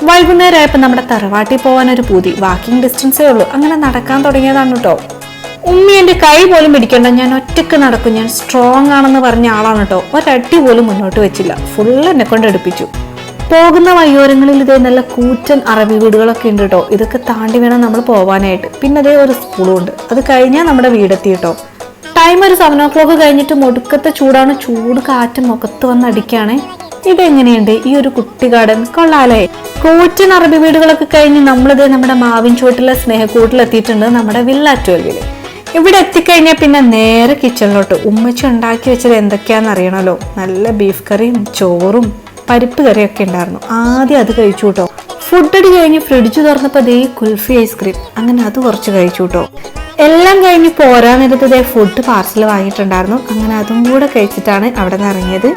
വൈകുന്നേരമായപ്പോൾ നമ്മുടെ തറവാട്ടിൽ പോകാനൊരു പൂതി. വാക്കിംഗ് ഡിസ്റ്റൻസേ ഉള്ളൂ. അങ്ങനെ നടക്കാൻ തുടങ്ങിയതാണ് കേട്ടോ. ഉമ്മി എൻ്റെ കൈ പോലും പിടിക്കണ്ട, ഞാൻ ഒറ്റയ്ക്ക് നടക്കും, ഞാൻ സ്ട്രോങ് ആണെന്ന് പറഞ്ഞ ആളാണ് കേട്ടോ. ഒരടി പോലും മുന്നോട്ട് വെച്ചില്ല, ഫുള്ള് എന്നെ കൊണ്ട് എടുപ്പിച്ചു. പോകുന്ന വയ്യോരങ്ങളിൽ ഇതേ നല്ല കൂറ്റൻ അറബി വീടുകളൊക്കെ ഉണ്ട് കേട്ടോ. ഇതൊക്കെ താണ്ടി വേണം നമ്മൾ പോകാനായിട്ട്. പിന്നെ അതേ ഒരു സ്കൂളും ഉണ്ട്. അത് കഴിഞ്ഞാൽ നമ്മുടെ വീടെത്തി കേട്ടോ. ടൈം ഒരു 7 o'clock കഴിഞ്ഞിട്ട് ഒടുക്കത്തെ ചൂടാണ്. ചൂട് കാറ്റ് മുഖത്ത് വന്ന് അടിക്കുകയാണ്. ഇതെങ്ങനെയുണ്ട് ഈ ഒരു കുട്ടി ഗാർഡൻ? കൊള്ളാലേ. കൂറ്റൻ അറബി വീടുകളൊക്കെ കഴിഞ്ഞ് നമ്മളിത് നമ്മുടെ മാവിൻ ചുവട്ടിലെ സ്നേഹക്കൂട്ടിലെത്തിയിട്ടുണ്ട്, നമ്മുടെ വില്ല 12. ഇവിടെ എത്തിക്കഴിഞ്ഞാൽ പിന്നെ നേരെ കിച്ചണിലോട്ട്. ഉമ്മച്ചി ഉണ്ടാക്കി വെച്ചത് എന്തൊക്കെയാണെന്ന് അറിയണമല്ലോ. നല്ല ബീഫ് കറിയും ചോറും പരിപ്പ് കറിയൊക്കെ ഉണ്ടായിരുന്നു. ആദ്യം അത് കഴിച്ചു കേട്ടോ. ഫുഡ് അടി കഴിഞ്ഞ് ഫ്രിഡ്ജ് തുറന്നപ്പോൾ ദേ കുൽഫി ഐസ്ക്രീം, അങ്ങനെ അത് കുറച്ച് കഴിച്ചു കേട്ടോ. എല്ലാം കഴിഞ്ഞ് പോരാൻ നേരത്ത് ഫുഡ് പാർസൽ വാങ്ങിയിട്ടുണ്ടായിരുന്നു. അങ്ങനെ അതും കൂടെ കഴിച്ചിട്ടാണ് അവിടെ നിന്ന് ഇറങ്ങിയത്.